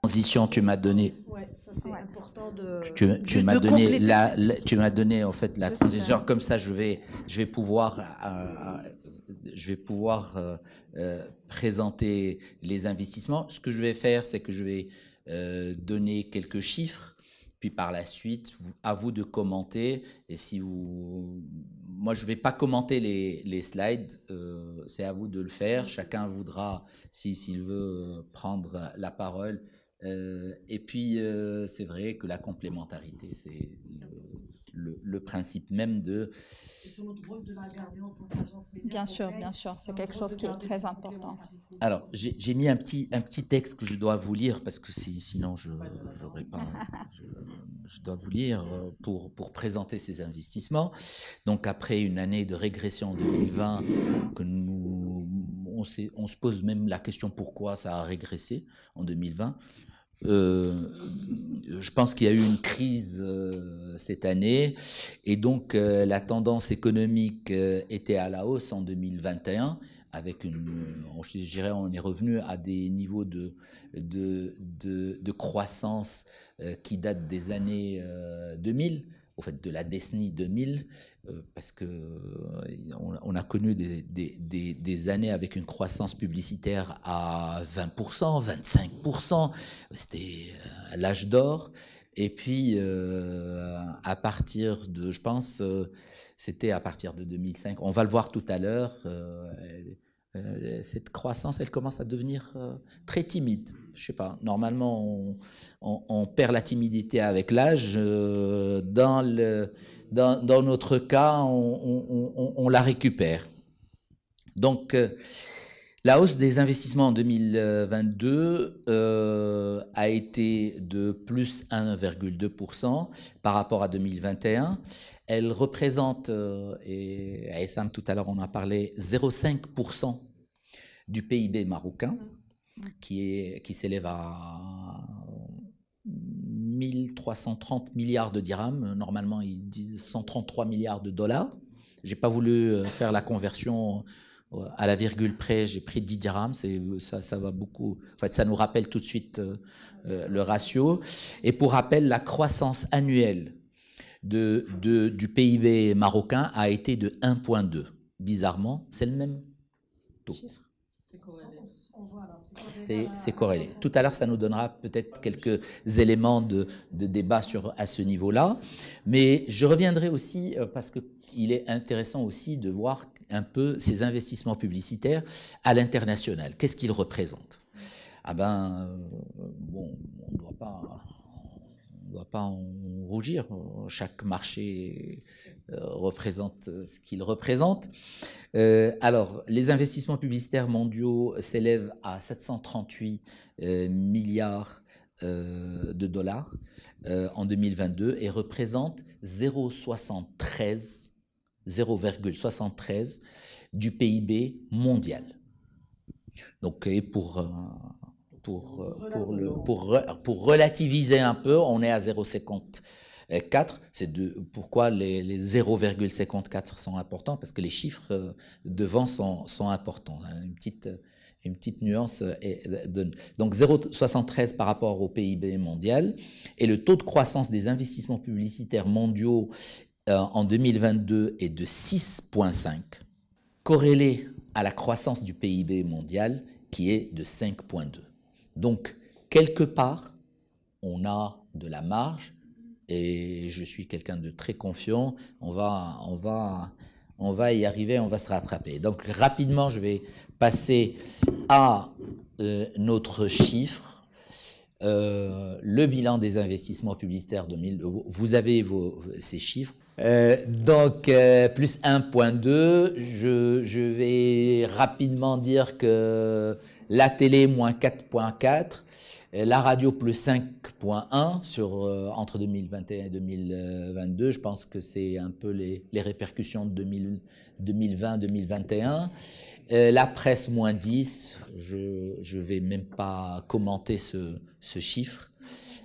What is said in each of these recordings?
transition, tu m'as donné. Ouais, ça c'est important de. Tu m'as donné tu m'as donné en fait la transition. Comme ça, je vais pouvoir présenter les investissements. Ce que je vais faire, c'est que je vais donner quelques chiffres. Puis par la suite, à vous de commenter. Et si vous, moi je vais pas commenter les slides, c'est à vous de le faire. Chacun voudra, s'il veut, prendre la parole. Et puis c'est vrai que la complémentarité, c'est le principe même de. Et sur notre rôle de la garder en tant qu'agence média. Bien sûr, c'est quelque chose qui est très important. Alors, j'ai mis un petit texte que je dois vous lire parce que sinon je dois vous lire pour présenter ces investissements. Donc, après une année de régression en 2020, que on se pose même la question pourquoi ça a régressé en 2020. Je pense qu'il y a eu une crise cette année et donc la tendance économique était à la hausse en 2021 avec je dirais, on est revenu à des niveaux de croissance qui datent des années 2000, au fait de la décennie 2000, parce que on a connu des années avec une croissance publicitaire à 20%, 25%, c'était l'âge d'or. Et puis à partir de, je pense, c'était à partir de 2005. On va le voir tout à l'heure. Cette croissance, elle commence à devenir très timide. Je sais pas. Normalement, on perd la timidité avec l'âge. Dans notre cas, on la récupère. Donc, la hausse des investissements en 2022 a été de plus 1,2% par rapport à 2021. Elle représente, et à Essam tout à l'heure on a parlé, 0,5% du PIB marocain, qui s'élève à 1330 milliards de dirhams. Normalement, ils disent 133 milliards de dollars. Je n'ai pas voulu faire la conversion à la virgule près, j'ai pris 10 dirhams, ça va beaucoup. En fait, ça nous rappelle tout de suite le ratio. Et pour rappel, la croissance annuelle du PIB marocain a été de 1,2. Bizarrement, c'est le même taux. C'est corrélé. Tout à l'heure, ça nous donnera peut-être quelques éléments de débat à ce niveau-là. Mais je reviendrai aussi, parce qu'il est intéressant aussi de voir un peu ces investissements publicitaires à l'international. Qu'est-ce qu'ils représentent? Ah ben, bon, on ne doit pas en rougir. Chaque marché représente ce qu'il représente. Alors, les investissements publicitaires mondiaux s'élèvent à 738 milliards de dollars en 2022 et représentent 0,73 du PIB mondial. Donc, et pour relativiser un peu, on est à 0,54. C'est pourquoi les 0,54 sont importants, parce que les chiffres devant sont importants. Une petite nuance. Donc 0,73 par rapport au PIB mondial. Et le taux de croissance des investissements publicitaires mondiaux en 2022 est de 6,5, corrélé à la croissance du PIB mondial qui est de 5,2. Donc, quelque part, on a de la marge et je suis quelqu'un de très confiant. On va y arriver, on va se rattraper. Donc, rapidement, je vais passer à notre chiffre. Le bilan des investissements publicitaires 2000. Vous avez ces chiffres. Donc, plus 1,2. Je vais rapidement dire que la télé, moins 4,4. La radio, plus 5,1 entre 2021 et 2022. Je pense que c'est un peu les répercussions de 2020-2021. La presse, moins 10. Je ne vais même pas commenter ce chiffre.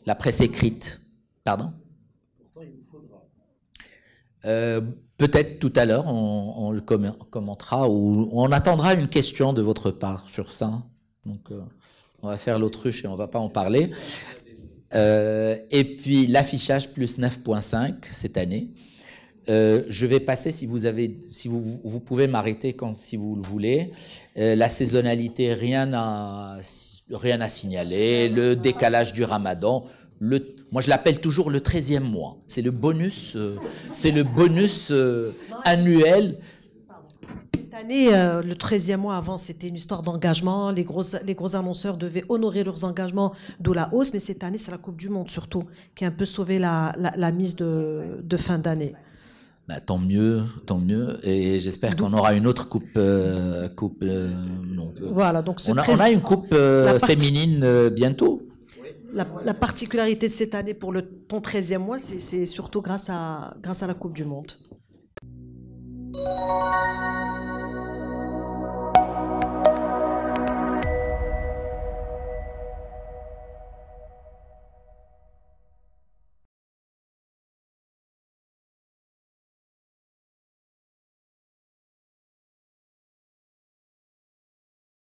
La presse écrite. Pardon ? Peut-être tout à l'heure, on le commentera ou on attendra une question de votre part sur ça. Donc, On va faire l'autruche et on ne va pas en parler. Et puis l'affichage plus 9,5 cette année. Je vais passer, si vous pouvez m'arrêter si vous le voulez. La saisonnalité, rien à signaler. Le décalage du Ramadan. Moi, je l'appelle toujours le 13e mois. C'est le bonus, annuel. Cette année, le 13e mois avant, c'était une histoire d'engagement. Les gros annonceurs devaient honorer leurs engagements, d'où la hausse. Mais cette année, c'est la Coupe du Monde surtout qui a un peu sauvé la mise de fin d'année. Bah, tant mieux. Et j'espère qu'on aura une autre coupe. Voilà, donc on a une coupe féminine bientôt. La particularité de cette année pour ton 13e mois, c'est surtout grâce à la Coupe du Monde.